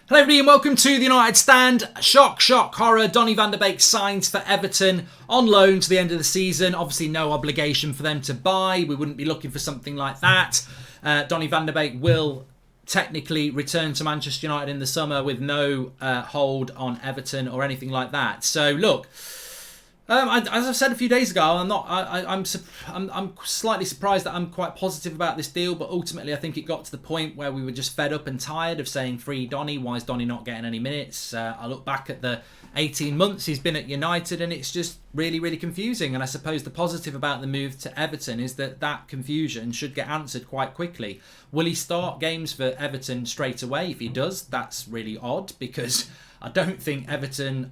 Hello everybody and welcome to the United Stand. Shock, horror. Donny van der Beek signs for Everton on loan to the end of the season. Obviously no obligation for them to buy. We wouldn't be looking for something like that. Donny van der Beek will technically return to Manchester United in the summer with no hold on Everton or anything like that. So look, as I said a few days ago, I'm slightly surprised that I'm quite positive about this deal, but ultimately I think it got to the point where we were just fed up and tired of saying free Donny. Why is Donny not getting any minutes? I look back at the 18 months he's been at United and it's just really, really confusing. And I suppose the positive about the move to Everton is that confusion should get answered quite quickly. Will he start games for Everton straight away? If he does, that's really odd because I don't think Everton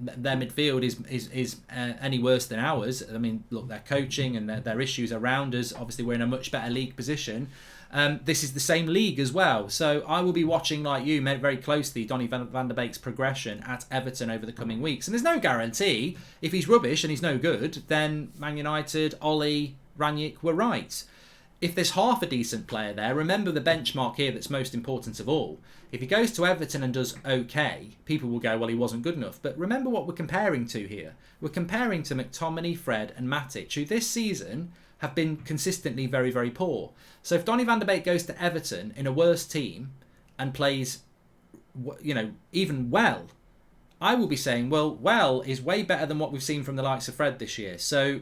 their midfield is any worse than ours. I mean, look, their coaching and their issues around us. Obviously, we're in a much better league position. This is the same league as well. So I will be watching, like you, very closely, Donny van der Beek's progression at Everton over the coming weeks. And there's no guarantee. If he's rubbish and he's no good, then Man United, Ollie, Rangnick were right. If there's half a decent player there, remember the benchmark here that's most important of all. If he goes to Everton and does okay, people will go, well, he wasn't good enough. But remember what we're comparing to here. We're comparing to McTominay, Fred and Matic, who this season have been consistently very, very poor. So if Donny van der Beek goes to Everton in a worse team and plays, even well, I will be saying, well is way better than what we've seen from the likes of Fred this year. So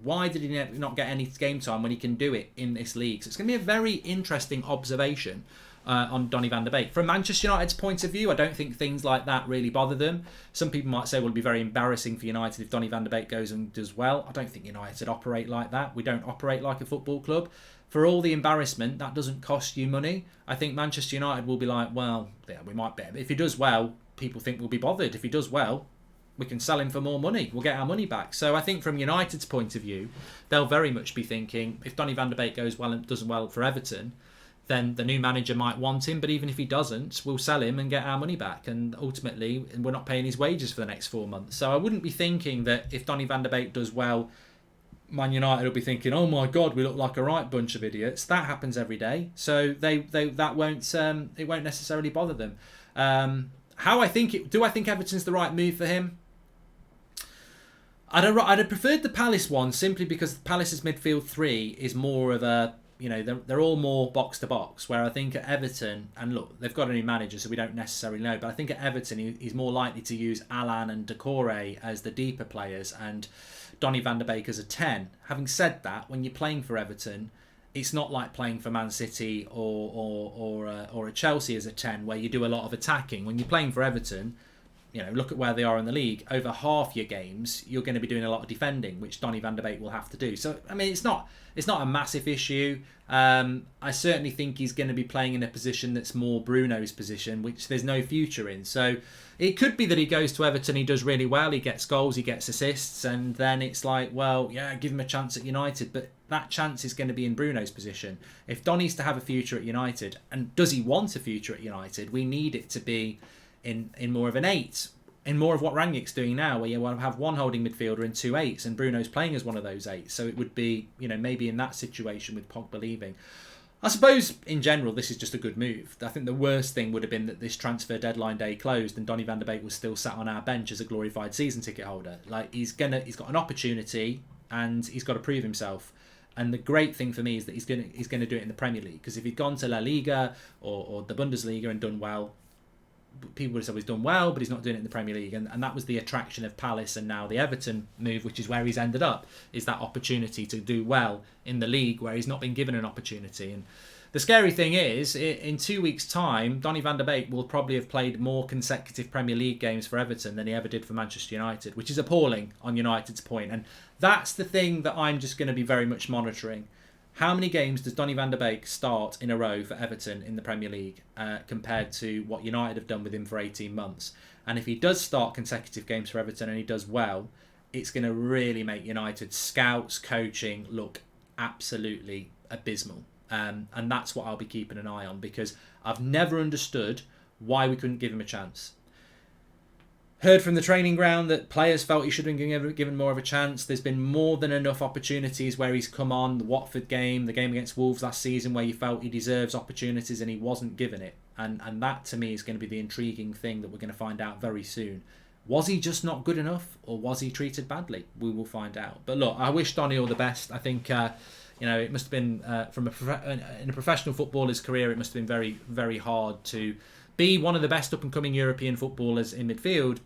why did he not get any game time when he can do it in this league? So it's going to be a very interesting observation on Donny van der Beek. From Manchester United's point of view, I don't think things like that really bother them. Some people might say, well, it'll be very embarrassing for United if Donny van der Beek goes and does well. I don't think United operate like that. We don't operate like a football club. For all the embarrassment, that doesn't cost you money. I think Manchester United will be like, well, yeah, we might be. If he does well, people think we'll be bothered. If he does well, we can sell him for more money. We'll get our money back. So I think from United's point of view, they'll very much be thinking, if Donny van der Beek goes well and does well for Everton, then the new manager might want him. But even if he doesn't, we'll sell him and get our money back. And ultimately, we're not paying his wages for the next 4 months. So I wouldn't be thinking that if Donny van der Beek does well, Man United will be thinking, oh my God, we look like a right bunch of idiots. That happens every day. So it won't necessarily bother them. I think Everton's the right move for him? I'd have preferred the Palace one simply because Palace's midfield three is more of a, they're all more box to box. Where I think at Everton, and look, they've got a new manager, so we don't necessarily know. But I think at Everton, he's more likely to use Alan and Decore as the deeper players and Donny van der Beek as a 10. Having said that, when you're playing for Everton, it's not like playing for Man City or a Chelsea as a 10, where you do a lot of attacking. When you're playing for Everton, look at where they are in the league. Over half your games, you're going to be doing a lot of defending, which Donny van der Beek will have to do. So, I mean, it's not a massive issue. I certainly think he's going to be playing in a position that's more Bruno's position, which there's no future in. So it could be that he goes to Everton, he does really well, he gets goals, he gets assists, and then it's like, well, yeah, give him a chance at United. But that chance is going to be in Bruno's position. If Donny's to have a future at United, and does he want a future at United, we need it to be in more of an 8, in more of what Rangnick's doing now, where you want to have one holding midfielder and 2 8s, and Bruno's playing as one of those 8s. So it would be, maybe in that situation with Pogba leaving. I suppose, in general, this is just a good move. I think the worst thing would have been that this transfer deadline day closed and Donny van der Beek was still sat on our bench as a glorified season ticket holder. Like, he's got an opportunity and he's got to prove himself. And the great thing for me is that he's going to do it in the Premier League. Because if he'd gone to La Liga or the Bundesliga and done well, people would have said he's done well, but he's not doing it in the Premier League. And that was the attraction of Palace and now the Everton move, which is where he's ended up, is that opportunity to do well in the league where he's not been given an opportunity. And the scary thing is, in 2 weeks' time, Donny van der Beek will probably have played more consecutive Premier League games for Everton than he ever did for Manchester United, which is appalling on United's point. And that's the thing that I'm just going to be very much monitoring. How many games does Donny van der Beek start in a row for Everton in the Premier League compared to what United have done with him for 18 months? And if he does start consecutive games for Everton and he does well, it's going to really make United's scouts, coaching look absolutely abysmal. And that's what I'll be keeping an eye on, because I've never understood why we couldn't give him a chance. Heard from the training ground that players felt he should have been given more of a chance. There's been more than enough opportunities where he's come on. The Watford game, the game against Wolves last season, where you felt he deserves opportunities and he wasn't given it. And that, to me, is going to be the intriguing thing that we're going to find out very soon. Was he just not good enough, or was he treated badly? We will find out. But look, I wish Donny all the best. I think it must have been in a professional footballer's career, it must have been very, very hard to be one of the best up-and-coming European footballers in midfield,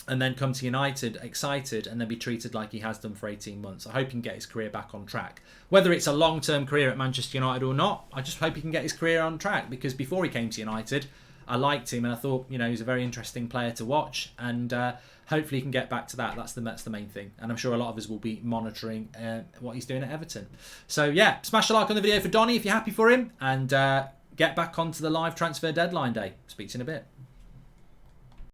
and then come to United excited and then be treated like he has done for 18 months. I hope he can get his career back on track. Whether it's a long-term career at Manchester United or not, I just hope he can get his career on track, because before he came to United, I liked him and I thought, he's a very interesting player to watch, and hopefully he can get back to that. That's the main thing. And I'm sure a lot of us will be monitoring what he's doing at Everton. So yeah, smash a like on the video for Donny if you're happy for him, and get back onto the live transfer deadline day. Speak to you in a bit.